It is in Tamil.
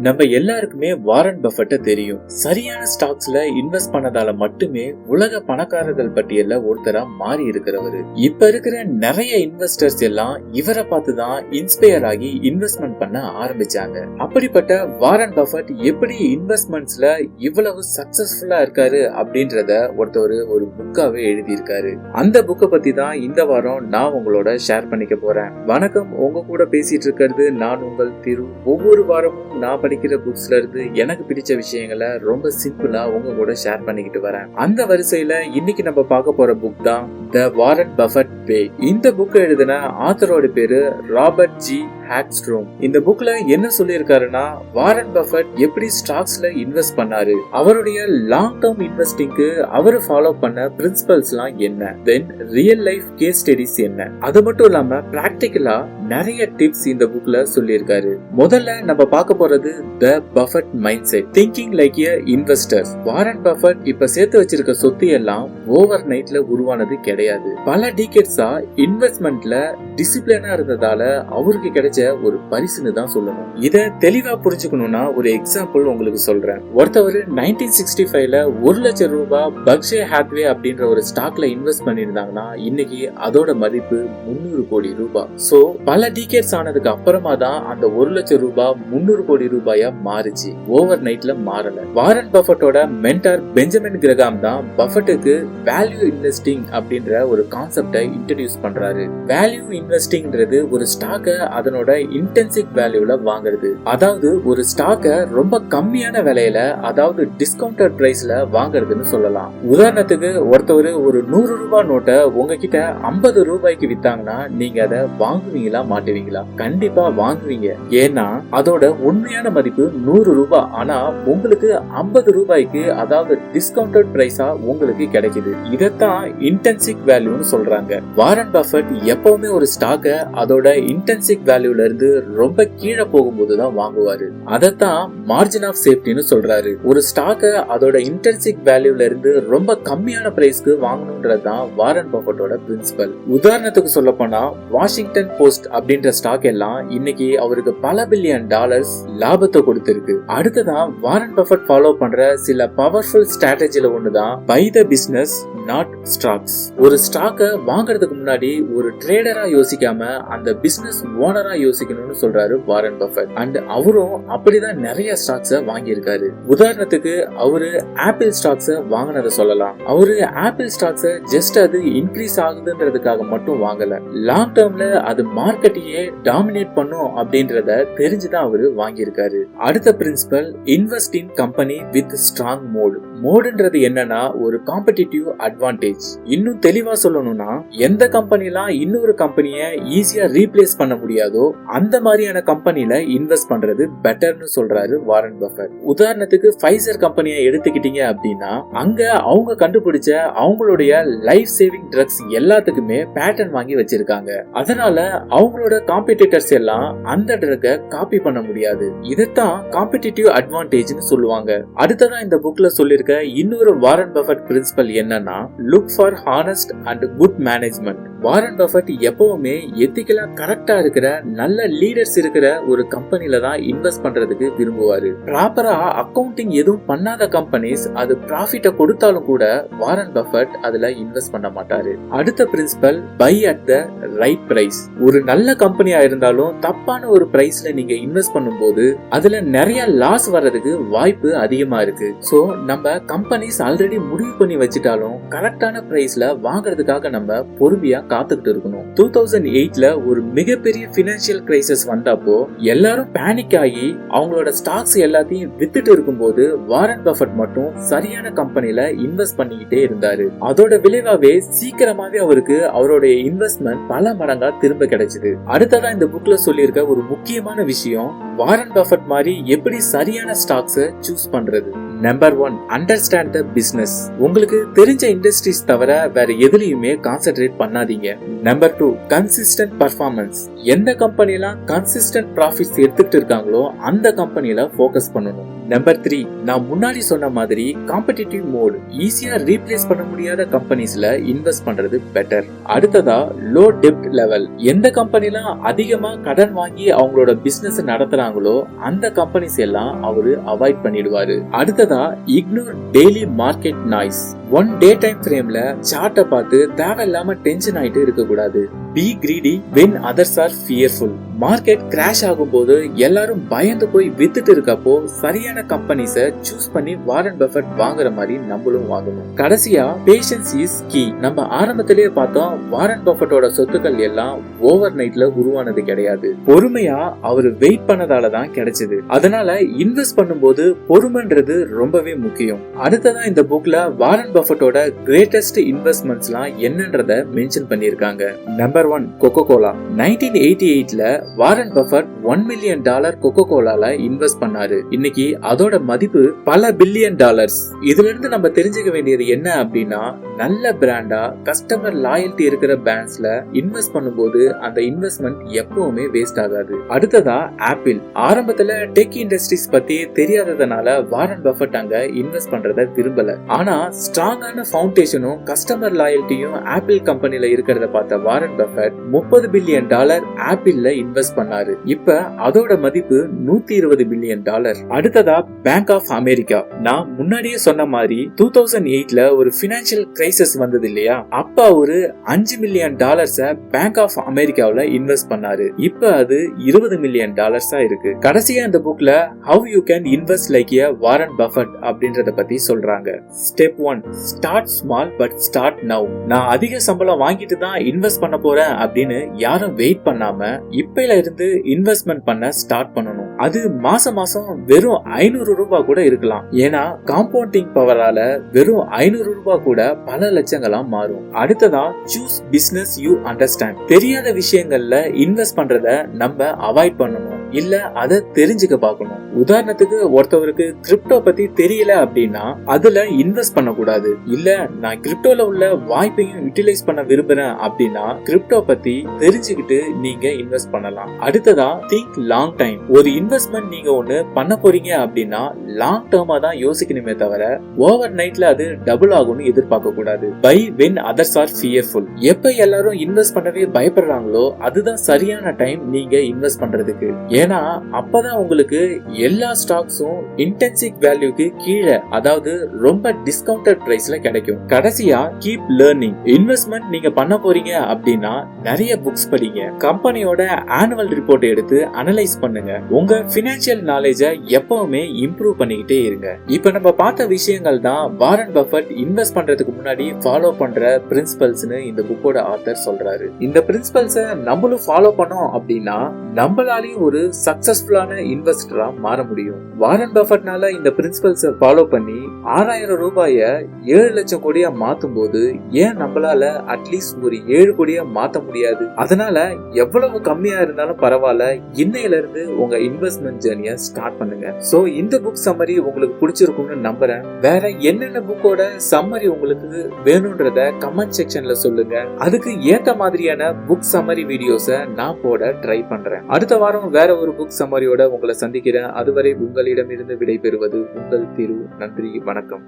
நம்ம எல்லாருக்குமே வாரன் பஃபெட்ட தெரியும். சரியான ஸ்டாக்ஸ்ல இன்வெஸ்ட் பண்ணதால மட்டுமே உலக பணக்காரர்கள் பட்டியல்ல ஒருத்தரா மாறி இருக்கிறவரு. இப்ப இருக்கிற நிறைய இன்வெஸ்டர்ஸ் எல்லாம் இவரை பார்த்துதான் இன்ஸ்பயர் ஆகி இன்வெஸ்ட்மெண்ட் பண்ண ஆரம்பிச்சாங்க. அப்படிப்பட்ட வாரன் பஃபெட் எப்படி இன்வெஸ்ட்மெண்ட்ஸ்ல இவ்வளவு சக்சஸ்ஃபுல்லா இருக்காரு அப்படின்றத ஒருத்தர் ஒரு புக்காவே எழுதியிருக்காரு. அந்த புக்கை பத்தி தான் இந்த வாரம் நான் உங்களோட ஷேர் பண்ணிக்க போறேன். வணக்கம், உங்க கூட பேசிட்டு இருக்கிறது நான் உங்கள் திரு. ஒவ்வொரு வாரமும் நான் படிக்கிற புக்ஸ்ல இருந்து எனக்கு பிடிச்ச விஷயங்களை ரொம்ப சிம்பிளா உங்க கூட ஷேர் பண்ணிக்கிட்டு வரேன். அந்த வரிசையில இன்னைக்கு நம்ம பார்க்க போற புக் தான் த வாரன் பஃபெட் வே. இந்த புக் எழுதின ஆத்தரோட பேரு ராபர்ட் ஜி ஹேக்ஸ்ட்ரோம். இந்த புக்ல என்ன சொல்லியிருக்காருன்னா, வாரன் பஃபெட் எப்படி ஸ்டாக்ஸ்ல இன்வெஸ்ட் பண்ணாரு, அவருடைய லாங் டேர்ம் இன்வெஸ்டிங்க்கு அவரு ஃபாலோ பண்ண பிரின்சிபல்ஸ்லாம் என்ன, தென் ரியல் லைஃப் கேஸ் ஸ்டடிஸ் என்ன, அது மட்டும் இல்லாம பிராக்டிகலா நிறைய டிப்ஸ் இந்த புக்ல சொல்லியிருக்காரு. முதல்ல நம்ம பார்க்க போறது the Buffett mindset, thinking like a investor. Warren Buffett இப்ப சேர்த்து வச்சிருக்க சொத்து எல்லாம் ஓவர் நைட்ல உருவானது கிடையாது. பல டிகேட்ஸா இன்வெஸ்ட்மெண்ட்ல டிசிப்ளினா இருந்ததால அவருக்கு கிடைச்ச ஒரு பரிசுன்னு தான் சொல்லணும். இத தெளிவா புரிஞ்சுக்கணும்னா ஒரு எக்ஸாம்பிள் உங்களுக்கு சொல்றேன். ஒருத்தவர் 1965ல 1 லட்சம் ரூபாய் பக்ஷே ஹாத்வே அப்படின்ற ஒரு ஸ்டாக்ல இன்வெஸ்ட் பண்ணிருந்தாங்கன்னா இன்னைக்கு அதோட மதிப்பு 300 கோடி ரூபாய். சோ பல டிகேட்ஸ் ஆனதுக்கு அப்புறமா தான் அந்த 1 லட்சம் ரூபாய் 300 கோடி ரூபாயா மாறுச்சு, ஓவர் நைட்ல மாறல. வாரன் பஃபெட்டோட மென்டார் பெஞ்சமின் கிரகாம் தான் பஃபெட்டுக்கு வேல்யூ இன்வெஸ்டிங் அப்படின்ற ஒரு கான்செப்டை இன்ட்ரோடியூஸ் பண்றாரு. வேல்யூ இன்வெஸ்டிங்ன்றது ஒரு ஸ்டாக்கை அதனோட இன்டென்சிக் வேல்யூல வாங்குறது. அதாவது ஒரு ஸ்டாக்கை ரொம்ப கம்மியான விலையில, அதாவது டிஸ்கவுண்டட் பிரைஸ்ல வாங்குறதுன்னு சொல்லலாம். உதாரணத்துக்கு ஒருத்தவர் ஒரு 100 ரூபாய் நோட்டை உங்ககிட்ட 50 ரூபாய்க்கு வித்தாங்கன்னா நீங்க அதை வாங்குவீங்களா மாட்டுவீங்களா? கண்டிப்பா வாங்குவீங்க. ஏன்னா அதோட உண்மையான மதிப்பு 100 ரூபாய். ஆனா உங்களுக்கு 50 ரூபாய்க்கு, அதாவது டிஸ்கவுண்டட் பிரைஸா உங்களுக்கு கிடைக்குது. இதத்தான் இன்டென்சிக் வேல்யூன்னு சொல்றாங்க. வாரன் பஃபெட் எப்பவுமே ஒரு ஸ்டாக்கை அதோட இன்டென்சிக் வேல்யூல இருந்து ரொம்ப கீழே போகும்போதுதான் வாங்குவாரு. அதத்தான் மார்ஜின் ஆஃப் சேஃப்டின்னு சொல்றாரு. ஒரு ஸ்டாக்கை அதோட இன்டென்சிக் வேல்யூல இருந்து ரொம்ப கம்மியான பிரைஸ்க்கு வாங்கணும்ன்றதுதான் வாரன் பஃபெட்டோட பிரின்சிபல். உதாரணத்துக்கு சொல்ல போனா வாஷிங்டன் போஸ்ட் அப்படின்ற ஸ்டாக் எல்லாம் இன்னைக்கு அவருக்கு பல பில்லியன் டாலர்ஸ் லாபத்தை கொடுத்திருக்கு. அடுத்ததான் வாரன் பஃபெட் ஃபாலோ பண்ற சில பவர்ஃபுல் ஸ்ட்ராட்டஜில ஒண்ணுதான் buy the business not stocks. ஒரு ஸ்டாக்கை வாங்குறதுக்கு முன்னாடி ஒரு ட்ரேடரா யோசிக்காம அந்த பிசினஸ் ஓனரா யோசிக்கணும்னு சொல்றாரு வாரன் பஃபெட். அண்ட் அவரும் அப்படிதான் நிறைய ஸ்டாக்ஸ வாங்கியிருக்காரு. உதாரணத்துக்கு அவரு ஆப்பிள் ஸ்டாக்ஸ வாங்கினதை சொல்லலாம். அவரு ஆப்பிள் ஸ்டாக்ஸ ஜஸ்ட் அது இன்க்ரீஸ் ஆகுதுன்றதுக்காக மட்டும் வாங்கல, லாங் டேர்ம்ல அது மார்க்கெட்டையே டாமினேட் பண்ணும் அப்படின்றத தெரிஞ்சுதான் அவரு வாங்கியிருக்காரு. அடுத்த principle invest in company with strong moat. மோடுன்றது என்னன்னா ஒரு காம்படிட்டிவ் அட்வான்டேஜ். இன்னும் தெளிவா சொல்லணும்னா எந்த கம்பெனிலாம் இன்னொரு கம்பெனியை ஈஸியா ரீப்ளேஸ் பண்ண முடியாதோ அந்த மாதிரியான கம்பெனில இன்வெஸ்ட் பண்றது பெட்டர்னு சொல்றாரு வாரன் பஃபெட். உதாரணத்துக்கு ஃபைசர் கம்பெனியை எடுத்துக்கிட்டீங்க அப்படின்னா அங்க அவங்க கண்டுபிடிச்ச அவங்களுடைய லைஃப் சேவிங் ட்ரக்ஸ் எல்லாத்துக்குமே பேட்டன் வாங்கி வச்சிருக்காங்க. அதனால அவங்களோட காம்படிட்டர்ஸ் எல்லாம் அந்த ட்ரக்கை காப்பி பண்ண முடியாது. இதைத்தான் காம்படிட்டிவ் அட்வான்டேஜ்னு சொல்லுவாங்க. அடுத்ததான் இந்த புக்ல சொல்லிருக்க இன்னொரு வாரன் பஃபெட் பிரின்சிபல் என்னன்னா look for honest and good management. Warren Buffett எப்பவுமே எத்திக்கலா கரெக்டா இருக்கிற நல்ல லீடர்ஸ் இருக்கிற ஒரு கம்பெனில தான் இன்வெஸ்ட் பண்றதுக்கு விரும்புவாரு. ப்ராப்பரா அக்கவுண்டிங் எதுவும் பண்ணாத கம்பெனிஸ் அது ப்ராஃபிட்ட கொடுத்தாலும் கூட வாரன் பஃபெட் அதுல இன்வெஸ்ட் பண்ண மாட்டாரு. அடுத்த principle buy at the right price. ஒரு நல்ல கம்பெனியா இருந்தாலும் தப்பான ஒரு பிரைஸ்ல நீங்க இன்வெஸ்ட் பண்ணும்போது அதுல நிறைய லாஸ் வர்றதுக்கு வாய்ப்பு அதிகமா இருக்கு. சோ நம்ம கம்பெனிஸ் ஆல்ரெடி முடிவு பண்ணி வச்சிட்டாலும் கரெக்டான பிரைஸ்ல வாங்குறதுக்காக நம்ம பொறுமையா காத்துக்கிட்டு இருக்கணும். 2008ல ஒரு மிகப்பெரிய பினான்சியல் கிரைசிஸ் வந்தப்போ எல்லாரும் பேனிக் ஆகி அவங்களோட ஸ்டாக்ஸ் எல்லாத்தையும் வித்துட்டு இருக்கும்போது வாரன் பஃபெட் மட்டும் சரியான கம்பெனில இன்வெஸ்ட் பண்ணிக்கிட்டே இருந்தாரு. அதோட விளைவாவே சீக்கிரமாவே அவருக்கு அவருடைய இன்வெஸ்ட்மெண்ட் பல மடங்கா திரும்ப கிடைச்சது. அடுத்ததான் இந்த புக்ல சொல்லியிருக்க ஒரு முக்கியமான விஷயம் வாரன் பஃபெட் மாதிரி எப்படி சரியான ஸ்டாக்ஸ் சூஸ் பண்றது. Number 1, understand the business. உங்களுக்கு தெரிஞ்ச இண்டஸ்ட்ரீஸ் தவிர வேற எதுலயுமே கான்சென்ட்ரேட் பண்ணாதீங்க. வைங்க. Number 2, consistent performance. எந்த கம்பெனிலாம் கன்சிஸ்டன்ட் ப்ராஃபிட்ஸ் எடுத்துட்டு இருக்காங்களோ அந்த கம்பெனில ஃபோக்கஸ் பண்ணணும். நம்பர் 3, நான் முன்னாடி சொன்ன மாதிரி காம்படிட்டிவ் மோட், ஈஸியா ரீப்ளேஸ் பண்ண முடியாத கம்பெனிஸ்ல இன்வெஸ்ட் பண்றது பெட்டர். அடுத்ததா லோ டெப்ட் லெவல். எந்த கம்பெனிலாம் அதிகமா கடன் வாங்கி அவங்களோட பிசினஸ் நடத்துறாங்களோ அந்த கம்பெனிஸ் எல்லாம் அவரு அவாய்ட் பண்ணிடுவாரு. அடுத்ததா ignore daily market noise. One day time ஃப்ரேம்ல சார்ட்ட பார்த்து தேவையில்லாம டென்ஷன் ஆயிட்டு இருக்க கூடாது. Be greedy when others are fearful. Market crash ஆகும்போது எல்லாரும் பயந்து போய் வித்துட்டு இருக்கப்போ சரியான கம்பெனிஸை சூஸ் பண்ணி வாரன் பஃபெட் வாங்குற மாதிரி நம்மளும் வாங்கணும். கடைசியா பேஷன்ஸ் இஸ் கீ. நம்ம ஆரம்பத்திலேயே பார்த்தோம், வாரன் பஃபெட்டோட சொத்துக்கள் எல்லாம் ஓவர் நைட்ல உருவானது கிடையாது. பொறுமையா அவரு வெயிட் பண்ணதால தான் கிடைச்சது. அதனால இன்வெஸ்ட் பண்ணும்போது பொறுமைன்றது ரொம்பவே முக்கியம். அடுத்ததா இந்த புக்ல வாரன் பஃபெட்டோட கிரேட்டஸ்ட் இன்வெஸ்ட்மெண்ட்ஸ்லாம் என்னன்றத மென்ஷன் பண்ணிருக்காங்க. Number 1, Coca Cola. 1988ல வாரன் பஃபெட் $1 மில்லியன் கொக்கோ கோலால இன்வெஸ்ட் பண்ணாரு. இன்னைக்கு அதோட மதிப்பு பல பில்லியன் டாலர்ஸ். இதுல இருந்து நம்ம தெரிஞ்சுக்க வேண்டியது என்ன அப்படின்னா, நல்ல பிராண்டா கஸ்டமர் லாயல்ட்டி இருக்கிற பிராண்ட்ஸ்ல இன்வெஸ்ட் பண்ணும்போது அந்த இன்வெஸ்ட்மெண்ட் எப்பவுமே வேஸ்ட் ஆகாது. அடுத்ததா ஆப்பிள். ஆரம்பத்துல டெக் இண்டஸ்ட்ரீஸ் பத்தி தெரியாததுனால வாரன் பஃபெட் அங்க இன்வெஸ்ட் பண்றத விரும்பல. ஆனா ஸ்ட்ராங்கான ஃபவுண்டேஷனும் கஸ்டமர் லாயல்ட்டியும் ஆப்பிள் கம்பெனில இருக்கிறத பார்த்த வாரன் பஃபெட் $30 பில்லியன் ஆப்பிள்ல இன்வெஸ்ட் பண்ணாரு. இப்ப அதோட மதிப்பு $120 பில்லியன். அடுத்ததா பேங்க் ஆஃப் அமெரிக்கா. நான் முன்னாடியே சொன்ன மாதிரி 2008ல ஒரு பினான்சியல் கிரைசிஸ் வந்தது இல்லையா, அப்ப ஒரு $5 மில்லியன் பேங்க் ஆஃப் அமெரிக்காவுல இன்வெஸ்ட் பண்ணாரு. இப்ப அது $20 மில்லியன் இருக்கு. கடைசியா இந்த புக்ல how you can invest like a Warren Buffett அப்படின்றத பத்தி சொல்றாங்க. Step 1, start small but start now. நான் அதிக சம்பளம் வாங்கிட்டு தான் இன்வெஸ்ட் பண்ண போறேன் அப்படின்னு யாரும் வெயிட் பண்ணாம இப்பையில இருந்து இன்வெஸ்ட்மெண்ட் பண்ண ஸ்டார்ட் பண்ணணும். அது மாசம் மாசம் வெறும் $500 கூட இருக்கலாம். ஏன்னா காம்பவுண்டிங் பவரால வெறும் $500 கூட பல லட்சங்களா மாறும். அடுத்ததா சூஸ் பிசினஸ் யூ அண்டர்ஸ்டாண்ட். தெரியாத விஷயங்கள்ல இன்வெஸ்ட் பண்றத நம்ம அவாய்ட் பண்ணணும், இல்ல அதை தெரிஞ்சுக்க பார்க்கணும். உதாரணத்துக்கு ஒருத்தவருக்கு கிரிப்டோ பத்தி தெரியல அப்படின்னா அதுல இன்வெஸ்ட் பண்ண கூடாது. இல்ல நான் கிரிப்டோல உள்ள வாய்ப்பையும் யூட்டிலைஸ் பண்ண விரும்புறேன் அப்படின்னா கிரிப்டோ பத்தி தெரிஞ்சுக்கிட்டு நீங்க இன்வெஸ்ட் பண்ணலாம். அடுத்ததா திங்க் லாங் டைம். ஒரு இன்வெஸ்ட்மெண்ட் நீங்க ஒண்ணு பண்ண போறீங்க அப்படின்னா லாங் டேர்மா தான் யோசிக்கணுமே தவிர ஓவர் நைட்ல அது டபுள் ஆகும்னு எதிர்பார்க்க கூடாது. Buy when others are fearful. எப்ப எல்லாரும் இன்வெஸ்ட் பண்ணவே பயப்படுறாங்களோ அதுதான் சரியான டைம் நீங்க இன்வெஸ்ட் பண்றதுக்கு. ஏன்னா அப்பதான் உங்களுக்கு எல்லா ஸ்டாக்ஸும் இன்டென்சிக் வேல்யூக்கு கீழே, அதாவது ரொம்ப டிஸ்கவுண்டட் பிரைஸ்ல கிடைக்கும். கடைசியா கீப் லேர்னிங். இன்வெஸ்ட்மெண்ட் நீங்க பண்ண போறீங்க அப்படின்னா நிறைய புக்ஸ் படிங்க, கம்பெனியோட ஆனுவல் ரிப்போர்ட் எடுத்து அனலைஸ் பண்ணுங்க. உங்க பினான்சியல் நாலேஜ எப்பவுமே இம்ப்ரூவ் பண்ணிக்கிட்டே இருங்க. இப்ப நம்ம பார்த்த விஷயங்கள் தான் வாரன் பஃபெட் இன்வெஸ்ட் பண்றதுக்கு முன்னாடி ஃபாலோ பண்ற பிரின்சிபல்ஸ்னு இந்த புக்கோட ஆத்தர் சொல்றாரு. இந்த பிரின்சிபல்ஸ நம்மளும் ஃபாலோ பண்ணோம் அப்படின்னா நம்மளாலையும் ஒரு சக்சஸ்ஃபுல்லான இன்வெஸ்டரா மாற முடியும். வாரன் பஃபெட்னால இந்த பிரின்சிபல்ஸ ஃபாலோ பண்ணி $6000 7 லட்சம் கோடியா மாத்தும் போது ஏன் நம்மளால அட்லீஸ்ட் ஒரு 7 கோடியா மாத்த முடியாது? அதனால எவ்வளவு கம்மியா இருந்தாலும் பரவாயில்ல, இன்னையில இருந்து உங்க இன்வெஸ்ட்மெண்ட் ஜர்னியை ஸ்டார்ட் பண்ணுங்க. சோ இந்த புக் சம்மரி உங்களுக்கு பிடிச்சிருக்கும்னு நம்புறேன். வேற என்னென்ன புக்கோட சம்மரி உங்களுக்கு வேணும்ன்றத கமெண்ட் செக்ஷன்ல சொல்லுங்க. அதுக்கு ஏத்த மாதிரியான புக் சம்மரி வீடியோஸ நான் போட ட்ரை பண்றேன். அடுத்த வாரம் வேற ஒரு புக் சம்மரியோட உங்களை சந்திக்கிறேன். அதுவரை உங்களிடமிருந்து விடைபெறுவது உங்கள் திரு. நன்றி, வணக்கம்.